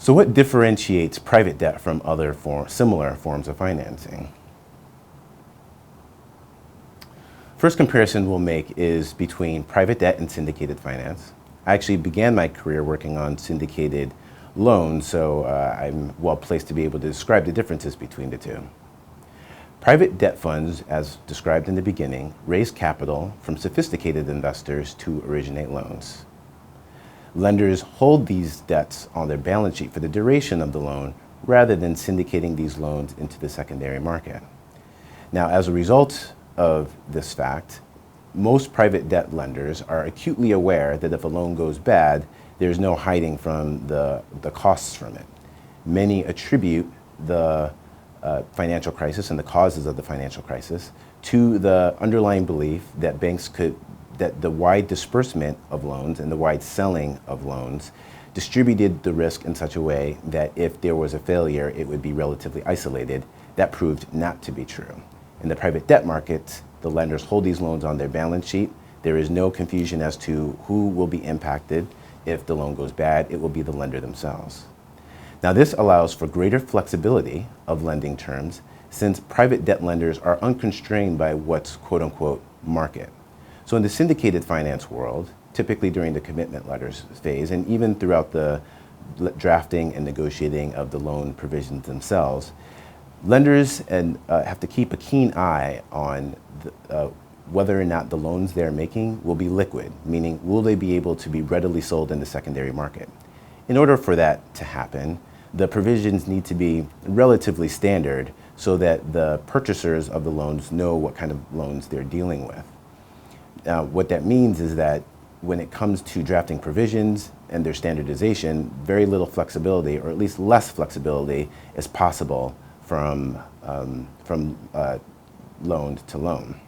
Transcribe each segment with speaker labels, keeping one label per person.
Speaker 1: So what differentiates private debt from other similar forms of financing? First comparison we'll make is between private debt and syndicated finance. I actually began my career working on syndicated loans, so I'm well placed to be able to describe the differences between the two. Private debt funds, as described in the beginning, raise capital from sophisticated investors to originate loans. Lenders hold these debts on their balance sheet for the duration of the loan rather than syndicating these loans into the secondary market. Now, as a result of this fact, most private debt lenders are acutely aware that if a loan goes bad, there's no hiding from the costs from it. Many attribute the financial crisis and the causes of the financial crisis to the underlying belief that that the wide disbursement of loans and the wide selling of loans distributed the risk in such a way that if there was a failure, it would be relatively isolated. That proved not to be true. In the private debt market, the lenders hold these loans on their balance sheet. There is no confusion as to who will be impacted if the loan goes bad. It will be the lender themselves. Now, this allows for greater flexibility of lending terms since private debt lenders are unconstrained by what's quote unquote market. So in the syndicated finance world, typically during the commitment letters phase and even throughout the drafting and negotiating of the loan provisions themselves, lenders have to keep a keen eye on whether or not the loans they're making will be liquid, meaning will they be able to be readily sold in the secondary market. In order for that to happen, the provisions need to be relatively standard so that the purchasers of the loans know what kind of loans they're dealing with. What that means is that when it comes to drafting provisions and their standardization, very little flexibility, or at least less flexibility, is possible from loan to loan.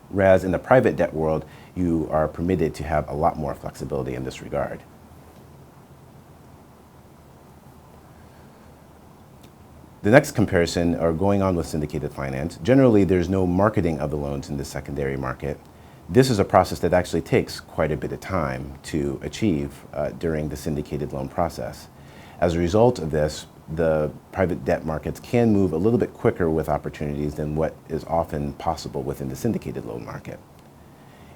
Speaker 1: Whereas in the private debt world, you are permitted to have a lot more flexibility in this regard. The next comparison, or going on with syndicated finance, generally there's no marketing of the loans in the secondary market. This is a process that actually takes quite a bit of time to achieve during the syndicated loan process. As a result of this, the private debt markets can move a little bit quicker with opportunities than what is often possible within the syndicated loan market.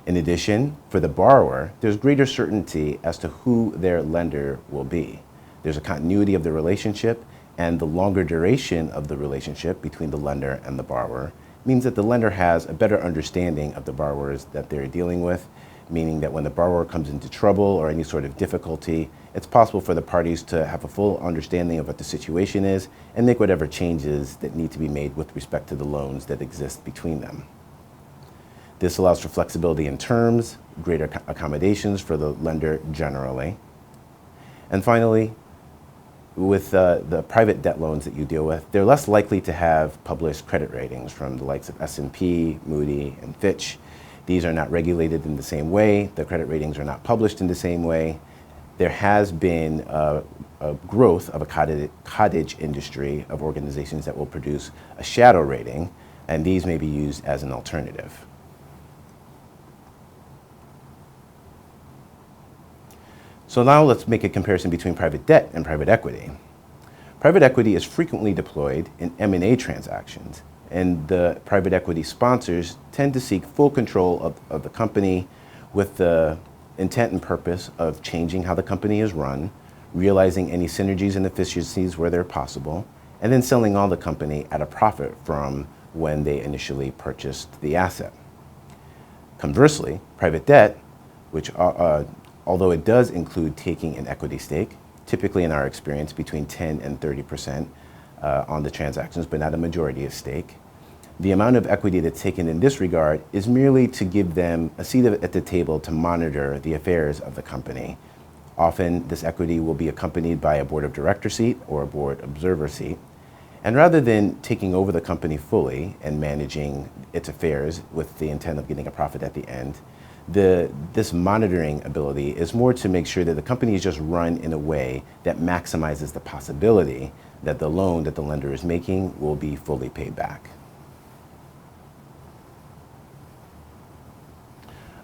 Speaker 1: In addition, for the borrower, there's greater certainty as to who their lender will be. There's a continuity of the relationship, and the longer duration of the relationship between the lender and the borrower means that the lender has a better understanding of the borrowers that they're dealing with, meaning that when the borrower comes into trouble or any sort of difficulty, it's possible for the parties to have a full understanding of what the situation is and make whatever changes that need to be made with respect to the loans that exist between them. This allows for flexibility in terms, greater accommodations for the lender generally. And finally, with the private debt loans that you deal with, they're less likely to have published credit ratings from the likes of S&P, Moody, and Fitch. These are not regulated in the same way. The credit ratings are not published in the same way. There has been a growth of a cottage industry of organizations that will produce a shadow rating, and these may be used as an alternative. So now let's make a comparison between private debt and private equity. Private equity is frequently deployed in M&A transactions, and the private equity sponsors tend to seek full control of the company with the intent and purpose of changing how the company is run, realizing any synergies and efficiencies where they're possible, and then selling all the company at a profit from when they initially purchased the asset. Conversely, private debt, which although it does include taking an equity stake, typically in our experience between 10 and 30% on the transactions, but not a majority of stake. The amount of equity that's taken in this regard is merely to give them a seat at the table to monitor the affairs of the company. Often this equity will be accompanied by a board of director seat or a board observer seat. And rather than taking over the company fully and managing its affairs with the intent of getting a profit at the end, this monitoring ability is more to make sure that the company is just run in a way that maximizes the possibility that the loan that the lender is making will be fully paid back.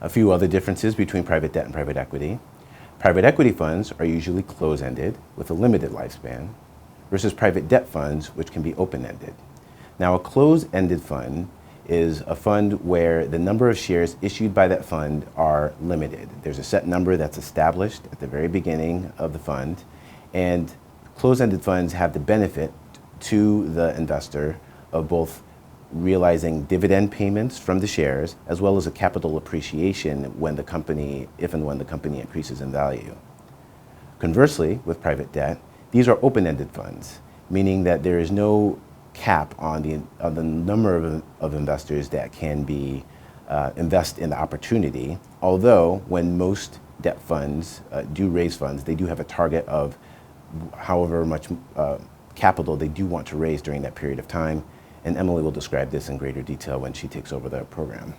Speaker 1: A few other differences between private debt and private equity. Private equity funds are usually close-ended with a limited lifespan versus private debt funds, which can be open-ended. Now, a close-ended fund is a fund where the number of shares issued by that fund are limited. There's a set number that's established at the very beginning of the fund, and close-ended funds have the benefit to the investor of both realizing dividend payments from the shares as well as a capital appreciation when the company, if and when the company increases in value. Conversely, with private debt, these are open-ended funds, meaning that there is no cap on the number of investors that can be invest in the opportunity. Although when most debt funds do raise funds, they do have a target of however much capital they do want to raise during that period of time. And Emily will describe this in greater detail when she takes over the program.